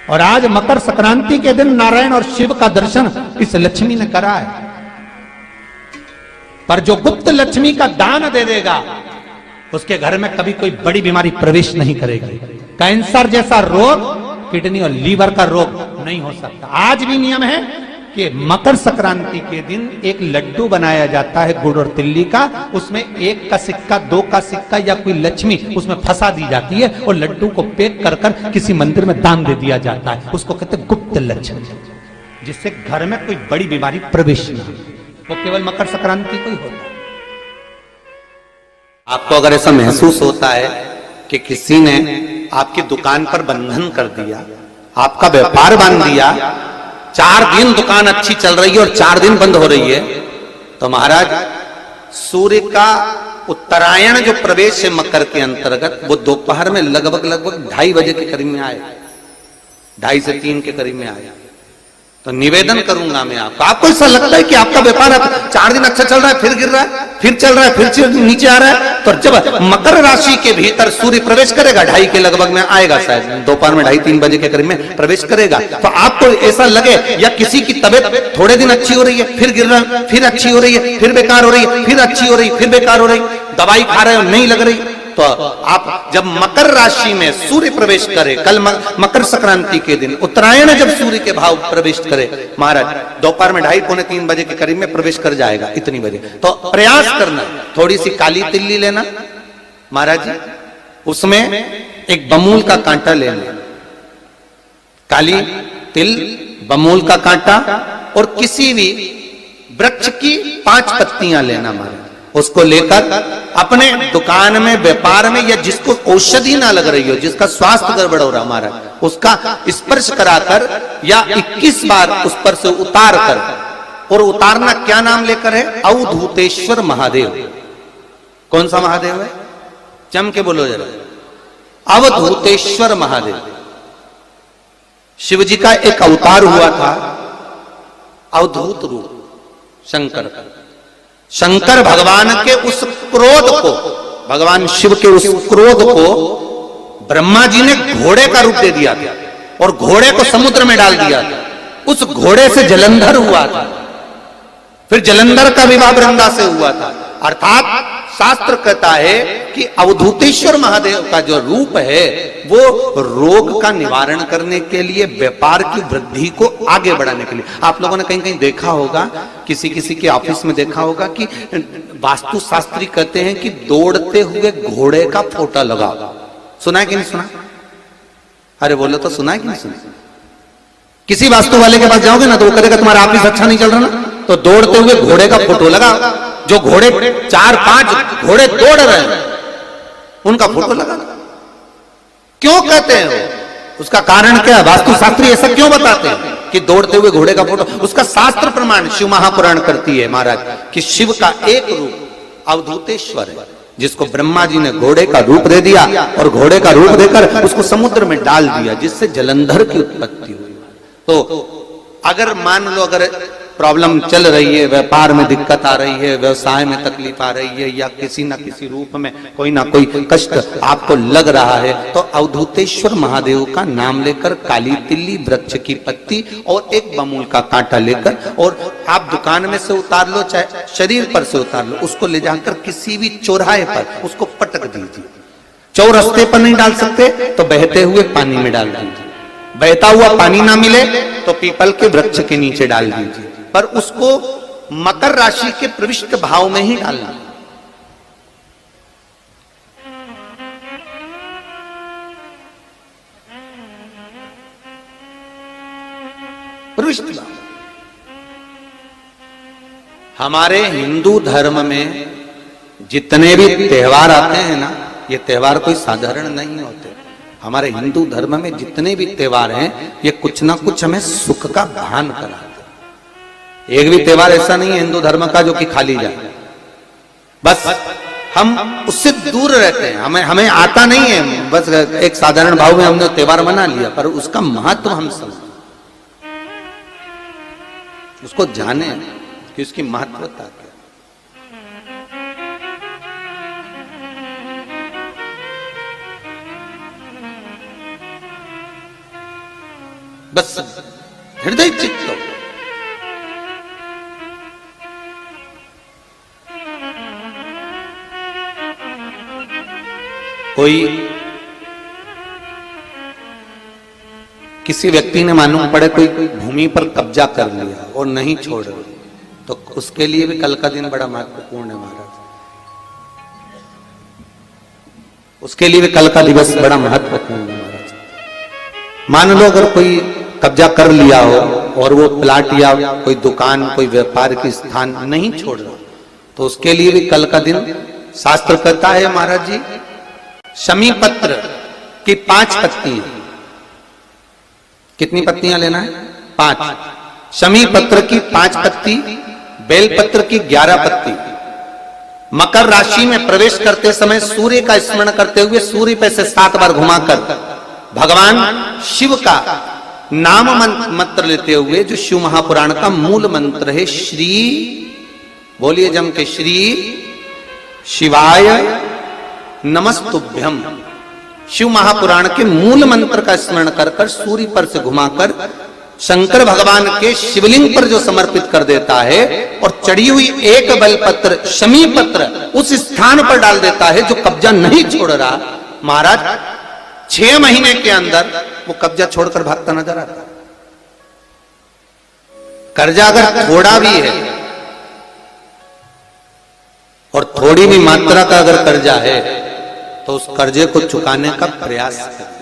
और आज मकर संक्रांति के दिन नारायण और शिव का दर्शन इस लक्ष्मी ने करा है। पर जो गुप्त लक्ष्मी का दान दे देगा उसके घर में कभी कोई बड़ी बीमारी प्रवेश नहीं करेगी। कैंसर जैसा रोग, किडनी और लीवर का रोग नहीं हो सकता। आज भी नियम है कि मकर संक्रांति के दिन एक लड्डू बनाया जाता है गुड़ और तिल्ली का, उसमें 1 का सिक्का, 2 का सिक्का या कोई लक्ष्मी उसमें फंसा दी जाती है और लड्डू को पैक कर कर किसी मंदिर में दान दे दिया जाता है। उसको कहते हैं गुप्त लक्ष्मी, जिससे घर में कोई बड़ी बीमारी प्रवेश न हो। वो केवल मकर संक्रांति को ही होता है। आपको अगर ऐसा महसूस होता है कि किसी ने आपकी दुकान पर बंधन कर दिया, आपका व्यापार बांध दिया, 4 दिन दुकान अच्छी चल रही है और 4 दिन बंद हो रही है, तो महाराज सूर्य का उत्तरायण जो प्रवेश है मकर के अंतर्गत, वो दोपहर में लगभग 2:30 बजे के करीब में आए, 2:30 से 3 के करीब में आए। तो निवेदन करूंगा मैं आपको ऐसा लगता है कि आपका व्यापार 4 दिन अच्छा चल रहा है, फिर गिर रहा है, फिर चल रहा है, फिर नीचे आ रहा है, तो जब मकर राशि के भीतर सूर्य प्रवेश करेगा 2:30 के लगभग में आएगा, शायद दोपहर में 2:30-3 बजे के करीब में प्रवेश करेगा, तो आपको ऐसा लगे या किसी की तबियत थोड़े दिन अच्छी हो रही है, फिर गिर रहा है, फिर अच्छी हो रही है, फिर बेकार हो रही है, फिर अच्छी हो रही है, फिर बेकार हो रही, दवाई खा रहे हो नहीं लग रही, तो आप जब मकर राशि में सूर्य प्रवेश करे, कल मकर संक्रांति के दिन उत्तरायण जब सूर्य के भाव प्रवेश करे महाराज, दोपहर में 2:30-3 बजे के करीब में प्रवेश कर जाएगा इतनी बजे, तो प्रयास करना थोड़ी सी काली तिल्ली लेना महाराज जी, उसमें एक बमूल का कांटा लेना, काली तिल, बमूल का कांटा और किसी भी वृक्ष की 5 पत्तियां लेना महाराज, उसको लेकर अपने दुकान में, व्यापार में, या जिसको औषधि ना लग रही हो, जिसका स्वास्थ्य गड़बड़ हो रहा हमारा, उसका स्पर्श कराकर या 21 बार उस पर से उतार कर, और उतारना क्या नाम लेकर है? अवधूतेश्वर महादेव। कौन सा महादेव है? जम के बोलो जरा, अवधूतेश्वर महादेव। शिव जी का एक अवतार हुआ था, अवधूत रूप शंकर का। शंकर भगवान के उस क्रोध को, भगवान शिव के उस क्रोध को ब्रह्मा जी ने घोड़े का रूप दे दिया था और घोड़े को समुद्र में डाल दिया था। उस घोड़े से जलंधर हुआ था, फिर जलंधर का विवाह वृंदा से हुआ था। अर्थात शास्त्र कहता है कि अवधूतेश्वर महादेव का जो रूप है वो रोग का निवारण करने के लिए, व्यापार की वृद्धि को आगे बढ़ाने के लिए। आप लोगों ने कहीं कहीं देखा होगा, किसी किसी के ऑफिस में देखा होगा कि वास्तु शास्त्री कहते हैं कि दौड़ते हुए घोड़े का फोटो लगाओ। सुना है कि नहीं सुना? अरे बोलो तो सुना है कि नहीं सुना? किसी वास्तु वाले के पास जाओगे ना तो वो कहेगा तुम्हारा ऑफिस अच्छा नहीं चल रहा ना, तो दौड़ते हुए घोड़े का फोटो लगाओ। जो घोड़े 4-5 घोड़े दौड़ रहे हैं उनका फोटो लगा। क्यों कहते हैं वो? उसका कारण क्या? वास्तु शास्त्री ऐसा क्यों बताते हैं कि दौड़ते हुए घोड़े का फोटो? उसका शास्त्र प्रमाण शिव महापुराण करती है महाराज कि शिव का एक रूप अवधूतेश्वर है, जिसको ब्रह्मा जी ने घोड़े का रूप दे दिया और घोड़े का रूप देकर उसको समुद्र में डाल दिया, जिससे जलंधर की उत्पत्ति हुई। तो अगर मान लो अगर प्रॉब्लम चल रही है, व्यापार में दिक्कत आ रही है, व्यवसाय में तकलीफ आ रही है, या किसी ना किसी रूप में कोई ना कोई कष्ट आपको लग रहा है, तो अवधूतेश्वर महादेव का नाम लेकर काली तिल्ली, वृक्ष की पत्ती और एक बमूल का कांटा लेकर, और आप दुकान में से उतार लो, चाहे शरीर पर से उतार लो, उसको ले जाकर किसी भी चौराहे पर उसको पटक दीजिए। चौरस्ते पर नहीं डाल सकते तो बहते हुए पानी में डाल दीजिए। बहता हुआ पानी ना मिले तो पीपल के वृक्ष के नीचे डाल दीजिए, पर उसको मकर राशि के प्रविष्ट भाव में ही डालना। प्रविष्ट भाव। हमारे हिंदू धर्म में जितने भी त्योहार आते हैं ना, ये त्योहार कोई साधारण नहीं होते। हमारे हिंदू धर्म में जितने भी त्योहार हैं ये कुछ ना कुछ हमें सुख का भान कराते। एक भी त्योहार ऐसा नहीं है हिंदू धर्म का जो कि खाली जाए। बस हम उससे दूर रहते हैं, हमें आता नहीं है। बस एक साधारण भाव में हमने त्योहार मना लिया, पर उसका महत्व हम समझें, उसको जाने कि उसकी महत्वता क्या। बस हृदय चित्त। कोई किसी व्यक्ति ने मालूम पड़े कोई भूमि पर कब्जा कर लिया और नहीं छोड़ रहे, तो उसके लिए भी कल का दिन बड़ा महत्वपूर्ण है महाराज। उसके लिए भी कल का दिवस बड़ा महत्वपूर्ण है महाराज। मान लो अगर कोई कब्जा कर लिया हो और वो प्लाट या कोई दुकान कोई व्यापार की स्थान नहीं छोड़ रहा, तो उसके लिए भी कल का दिन शास्त्र कहता है महाराज जी, शमी पत्र की 5 पत्तियां। कितनी पत्तियां लेना है? 5। शमी पत्र की 5 पत्ती, बेलपत्र की 11 पत्ती। मकर राशि में प्रवेश करते समय सूर्य का स्मरण करते हुए सूर्य पे से 7 बार घुमाकर भगवान शिव का नाम मंत्र लेते हुए, जो शिव महापुराण का मूल मंत्र है, श्री, बोलिए जम के, श्री शिवाय नमस्तुभ्यम, शिव महापुराण के मूल मंत्र का स्मरण कर कर सूर्य पर से घुमाकर शंकर भगवान के शिवलिंग पर जो समर्पित कर देता है और चढ़ी हुई एक बेलपत्र शमी पत्र उस स्थान पर डाल देता है जो कब्जा नहीं छोड़ रहा, महाराज 6 महीने के अंदर वो कब्जा छोड़कर भागता नजर आता। कर्जा अगर थोड़ा भी है और थोड़ी भी मात्रा का अगर कर्जा है तो उस कर्जे को चुकाने का प्रयास करें,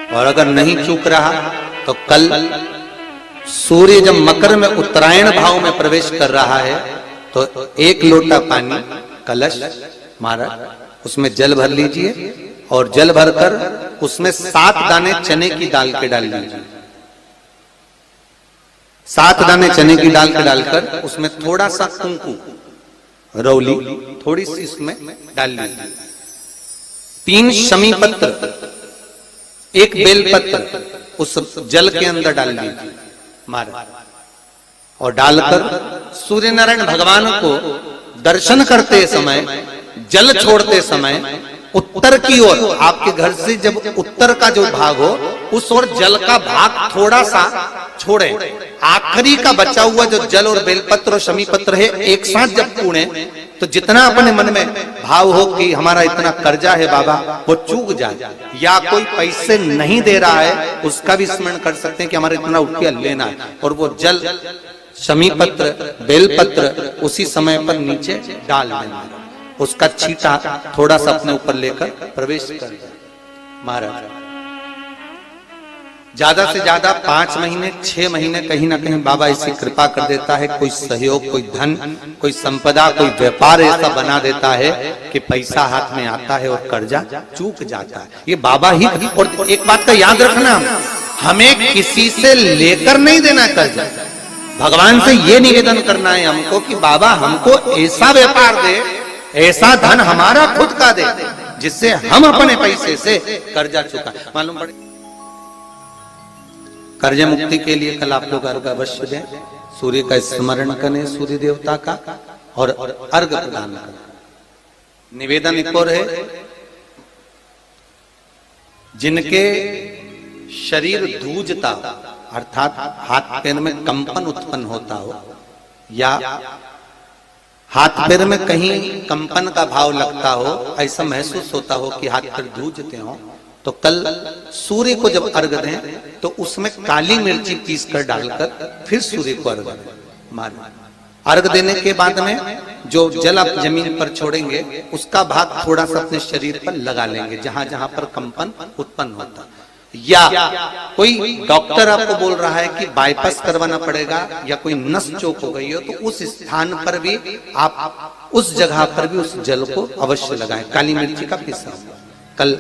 और अगर नहीं चूक रहा तो कल सूर्य जब मकर में उत्तरायण भाव में प्रवेश कर रहा है तो 1 लोटा पानी कलश महाराज उसमें जल भर लीजिए और जल भरकर उसमें 7 दाने चने की दाल के डाल लीजिए। 7 दाने चने की दाल के डालकर उसमें थोड़ा सा कुंकू रौली थोड़ी सी इसमें डाल लीजिए। 3 शमी पत्र, 1 बेल पत्र उस जल के अंदर डाल लीजिए महाराज, और डालकर सूर्य नारायण भगवान को दर्शन करते समय, जल छोड़ते समय उत्तर की ओर, आपके घर से जब उत्तर का जो भाग हो उस ओर जल का भाग थोड़ा सा छोड़े। आखिरी का बचा हुआ जो जल और बेलपत्र और शमी पत्र है एक साथ जब पूणे तो जितना अपने मन में भाव हो कि हमारा इतना कर्जा है बाबा वो चूक जाए, या कोई पैसे नहीं दे रहा है उसका भी स्मरण कर सकते हैं कि हमारा इतना रुपया लेना है, और वो जल शमी पत्र बेलपत्र उसी समय पर नीचे डाल देना, उसका छींटा थोड़ा सा अपने ऊपर लेकर प्रवेश कर महाराज। ज्यादा से ज्यादा 5 महीने 6 महीने कहीं ना कहीं बाबा ऐसी कृपा कर देता है, कोई सहयोग, कोई धन, कोई संपदा, कोई व्यापार ऐसा बना देता है कि पैसा हाथ में आता है और कर्जा चूक जाता है। ये बाबा ही। और एक बात का याद रखना, हमें किसी से लेकर नहीं देना कर्जा, भगवान से ये निवेदन करना है हमको कि बाबा हमको ऐसा व्यापार दे, ऐसा धन हमारा खुद का दे जिससे हम अपने पैसे से कर्जा चुका। मालूम पड़े कर्ज मुक्ति के लिए कल आप लोग अर्घ अवश्य दें, सूर्य का स्मरण करें, सूर्य देवता का, और अर्घ प्रदान करें। निवेदन एक और है, जिनके शरीर धूजता अर्थात हाथ पैर में कंपन उत्पन्न होता हो, या हाथ पैर में कहीं कंपन का भाव लगता हो, ऐसा महसूस होता हो कि हाथ पैर धूजते हो, तो कल सूर्य को जब अर्घ दें तो उसमें काली मिर्ची पीस कर डालकर फिर सूर्य को अर्घ मारें। अर्घ देने के बाद में जो जल आप जमीन पर छोड़ेंगे उसका भाग थोड़ा सा अपने शरीर पर लगा लेंगे जहां जहां पर कंपन उत्पन्न होता। या कोई डॉक्टर आपको बोल रहा है कि बाईपास करवाना पड़ेगा या कोई नस चोक हो गई हो, तो उस स्थान पर भी आप उस जगह पर भी उस जल को अवश्य लगाएं, काली मिर्ची का पिसा। कल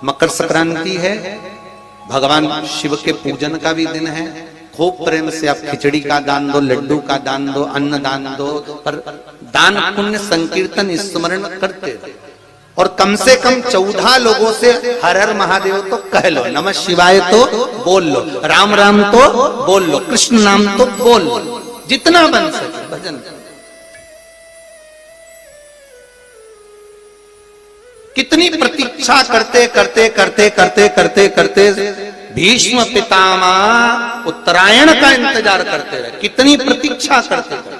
मकर संक्रांति है, भगवान शिव के पूजन का भी दिन है। खूब प्रेम से आप खिचड़ी का दान दो, लड्डू का दान दो, अन्न दान दो, पर दान पुण्य संकीर्तन स्मरण करते रहो। और कम से कम 14 लोगों से हर हर महादेव तो कह लो, नमः शिवाय तो बोल लो, राम राम तो बोल लो, कृष्ण नाम तो बोल लो, जितना बन सके भजन। कितनी प्रतीक्षा करते करते करते करते करते करते भीष्म पितामह उत्तरायण का इंतजार करते रहे, कितनी प्रतीक्षा करते थे।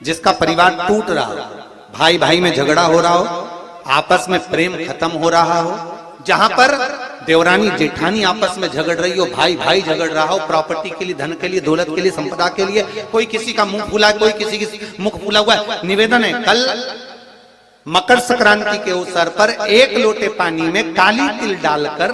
जिसका परिवार टूट रहा हो, भाई भाई में झगड़ा हो रहा हो, आपस में प्रेम खत्म हो रहा हो, जहां पर देवरानी जेठानी आपस में झगड़ रही हो, भाई भाई झगड़ रहा हो, प्रॉपर्टी के लिए, धन के लिए, दौलत के लिए, संपदा के लिए, कोई किसी का मुंह फूला, कोई किसी की मुख फूला हुआ है। निवेदन है, कल मकर संक्रांति के अवसर पर 1 लोटे पानी में काली तिल डालकर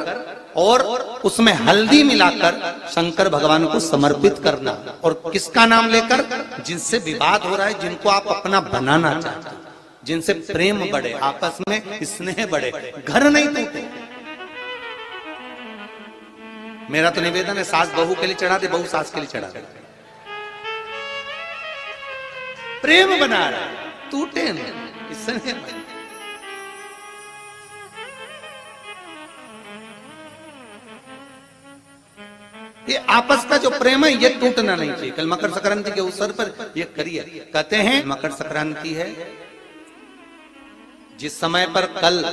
और उसमें हल्दी मिलाकर शंकर भगवान को समर्पित करना, और किसका नाम लेकर? जिनसे विवाद हो रहा है, जिनको आप अपना बनाना चाहते हैं, जिनसे प्रेम बढ़े, आपस में स्नेह बढ़े, घर नहीं टूटे। मेरा तो निवेदन है, सास बहू के लिए चढ़ा दे, बहू सास के लिए चढ़ा दे, प्रेम बना रहा, टूटे नहीं, स्नेह बढ़े। ये आपस का जो प्रेम है ये टूटना नहीं चाहिए। कल मकर संक्रांति के अवसर पर ये करिए। कहते हैं मकर संक्रांति है जिस समय पर कल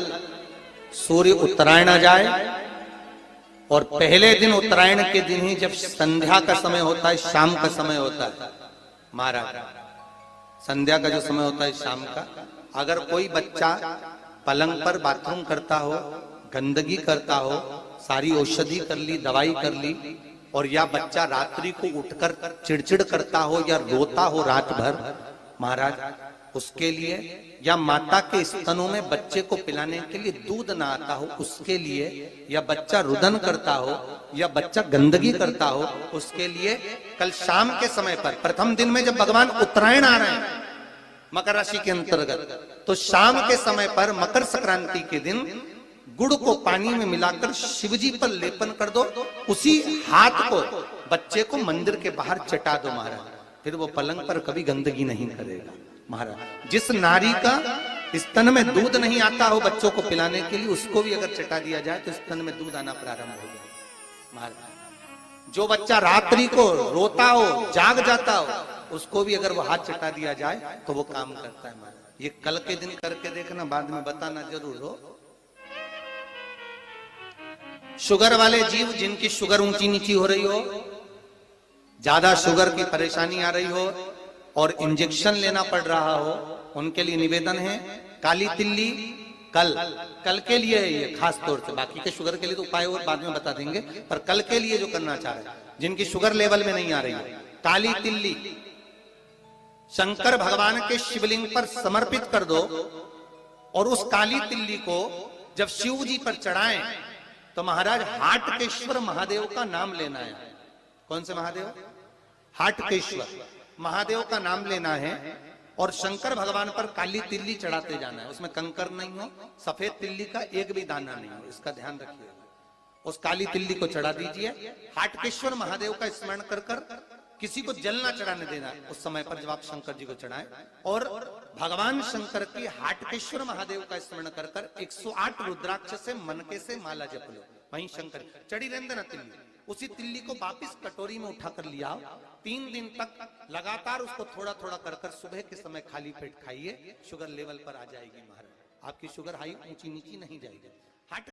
सूर्य उत्तरायण आ जाए, और पहले दिन उत्तरायण के दिन ही जब संध्या का समय होता है, शाम का समय होता है महाराज, संध्या का जो समय होता है शाम का, अगर कोई बच्चा पलंग पर बाथरूम करता हो, गंदगी करता हो, सारी औषधि कर ली, दवाई कर ली, और या बच्चा रात्रि को उठकर चिड़चिड़ करता हो या रोता हो रात भर महाराज, उसके लिए, या माता के स्तनों में बच्चे को पिलाने के लिए दूध ना आता हो उसके लिए, या बच्चा रुदन करता हो, या बच्चा गंदगी करता हो, उसके लिए कल शाम के समय पर, प्रथम दिन में जब भगवान उत्तरायण आ रहे हैं मकर राशि के अंतर्गत, तो शाम के समय पर मकर संक्रांति के दिन गुड़ को पानी में मिलाकर शिवजी पर लेपन कर दो, उसी हाथ को बच्चे को मंदिर के बाहर चटा दो महाराज, फिर वो पलंग पर कभी गंदगी नहीं करेगा महाराज। जिस नारी का स्तन में दूध नहीं आता हो बच्चों को पिलाने के लिए, उसको भी अगर चटा दिया जाए तो स्तन में दूध आना प्रारंभ हो जाए महाराज। जो बच्चा रात्रि को रोता हो, जाग जाता हो, उसको भी अगर वो हाथ चटा दिया जाए तो वो काम करता है महाराज। ये कल के दिन करके देखना, बाद में बताना जरूर हो। शुगर वाले जीव जिनकी शुगर ऊंची नीची हो रही हो, ज्यादा शुगर की परेशानी आ रही हो और इंजेक्शन लेना पड़ रहा हो, उनके लिए निवेदन है, काली तिल्ली कल के लिए है ये खास तौर से, बाकी के शुगर के लिए तो उपाय और बाद में बता देंगे, पर कल के लिए जो करना चाह रहे हैं, जिनकी शुगर लेवल में नहीं आ रही है, काली तिल्ली शंकर भगवान के शिवलिंग पर समर्पित कर दो, और उस काली तिल्ली को जब शिव जी पर चढ़ाएं तो महाराज हाटकेश्वर महादेव का नाम लेना है। कौन से महादेव? हाटकेश्वर महादेव का नाम लेना है, और शंकर भगवान पर काली तिल्ली चढ़ाते जाना है। उसमें कंकर नहीं हो, सफेद तिल्ली का एक भी दाना नहीं हो, इसका ध्यान रखिए। उस काली तिल्ली को चढ़ा दीजिए, हाटकेश्वर महादेव का स्मरण कर कर, किसी को जल ना चढ़ाने देना उस समय पर जब आप शंकर जी को चढ़ाएं, और भगवान शंकर की हाटकेश्वर महादेव का स्मरण कर कर 108 रुद्राक्ष से मनके से माला जप लो, वहीं शंकर चढ़ी रहने ना तिल्ली। उसी तिल्ली को वापिस कटोरी में उठा कर लिया, 3 दिन तक लगातार उसको थोड़ा थोड़ा कर कर सुबह के समय खाली पेट खाइए, शुगर लेवल पर आ जाएगी महाराज, आपकी शुगर हाई ऊंची नीची नहीं जाएगी।